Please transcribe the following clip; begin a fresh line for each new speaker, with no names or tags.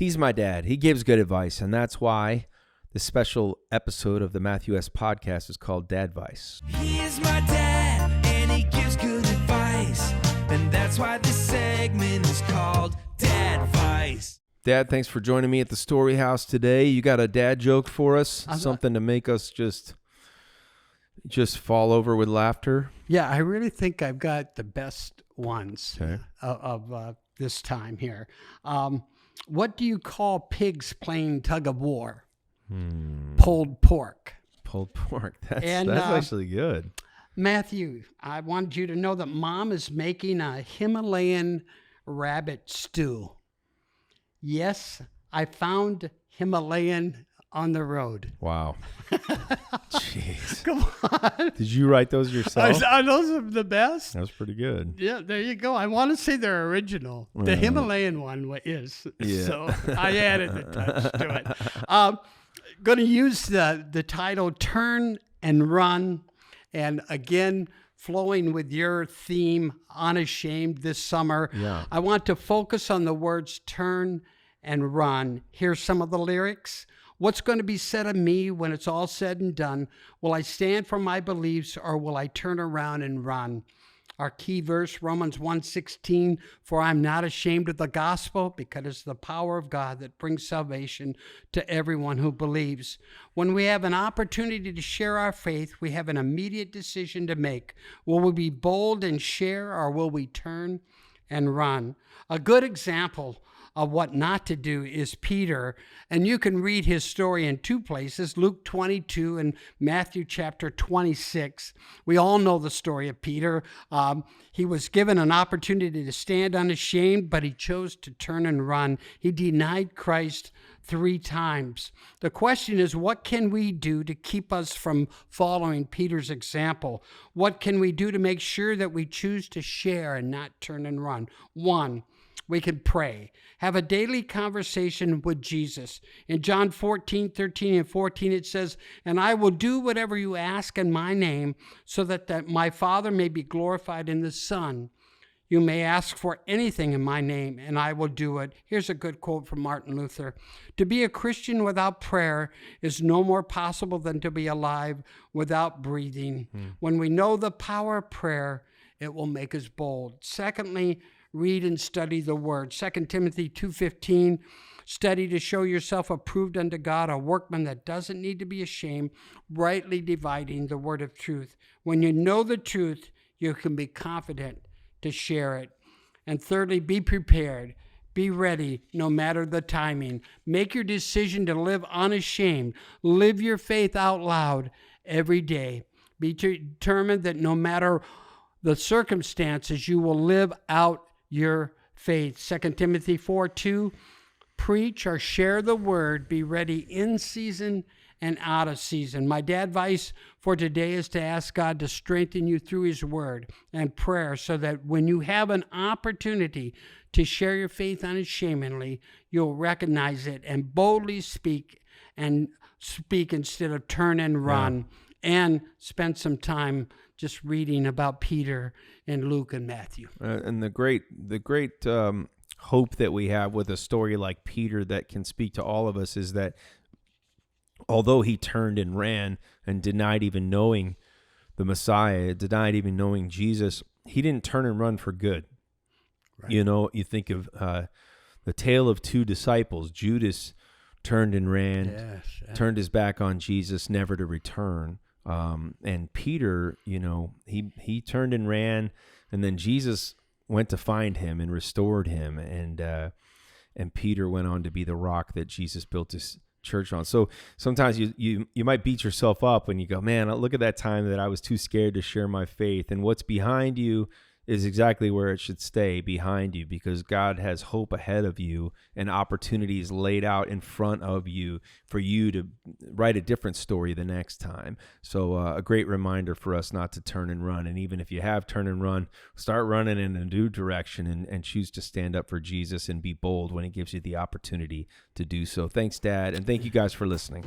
He's my dad. He gives good advice, and that's why this special episode of the Matthew S. podcast is called Dadvice.
He is my dad, and he gives good advice, and that's why this segment is called Dadvice.
Dad, thanks for joining me at the Story House today. You got a dad joke for us? Something to make us just fall over with laughter?
Yeah, I really think I've got the best ones of this time here. What do you call pigs playing tug of war? Pulled pork.
Pulled pork. That's actually good.
Matthew, I wanted you to know that Mom is making a Himalayan rabbit stew. Yes, I found Himalayan on the road.
Wow. Jeez.
Come on.
Did you write those yourself?
Those are the best.
That was pretty good.
Yeah, there you go. I want to say they're original. The Himalayan one is.
Yeah.
So I added a touch to it. Going to use the title Turn and Run. And again, flowing with your theme, Unashamed, this summer.
Yeah.
I want to focus on the words turn and run. Here's some of the lyrics. What's going to be said of me when it's all said and done? Will I stand for my beliefs, or will I turn around and run? Our key verse, Romans 1:16, for I'm not ashamed of the gospel, because it's the power of God that brings salvation to everyone who believes. When we have an opportunity to share our faith, we have an immediate decision to make. Will we be bold and share, or will we turn and run? A good example of what not to do is Peter, and you can read his story in two places, Luke 22 and Matthew chapter 26. We all know the story of Peter. He was given an opportunity to stand unashamed, but he chose to turn and run. He denied Christ 3 times. The question is, what can we do to keep us from following Peter's example? What can we do to make sure that we choose to share and not turn and run? 1, we can pray. Have a daily conversation with Jesus. In John 14:13 and 14, it says, and I will do whatever you ask in my name, so that my Father may be glorified in the Son. You may ask for anything in my name, and I will do it. Here's a good quote from Martin Luther. To be a Christian without prayer is no more possible than to be alive without breathing. When we know the power of prayer, it will make us bold. Secondly, read and study the word. 2 Timothy 2:15, study to show yourself approved unto God, a workman that doesn't need to be ashamed, rightly dividing the word of truth. When you know the truth, you can be confident to share it. And thirdly, be prepared. Be ready no matter the timing. Make your decision to live unashamed. Live your faith out loud every day. Be determined that no matter the circumstances, you will live out your faith. 2 Timothy 4:2, preach or share the word. Be ready in season and out of season. My advice for today is to ask God to strengthen you through his word and prayer, so that when you have an opportunity to share your faith unashamedly, you'll recognize it and boldly speak instead of turn and run. And spend some time just reading about Peter and Luke and Matthew.
And the great hope that we have with a story like Peter that can speak to all of us is that although he turned and ran and denied even knowing the Messiah, denied even knowing Jesus, he didn't turn and run for good. Right. You know, you think of the tale of 2 disciples. Judas turned and ran, turned his back on Jesus, never to return. And Peter, you know, he turned and ran, and then Jesus went to find him and restored him. And Peter went on to be the rock that Jesus built his church on. So sometimes you might beat yourself up when you go, man, look at that time that I was too scared to share my faith. And what's behind you is exactly where it should stay, behind you, because God has hope ahead of you and opportunities laid out in front of you for you to write a different story the next time. So a great reminder for us not to turn and run. And even if you have turned and run, start running in a new direction and choose to stand up for Jesus and be bold when he gives you the opportunity to do so. Thanks, Dad, and thank you guys for listening.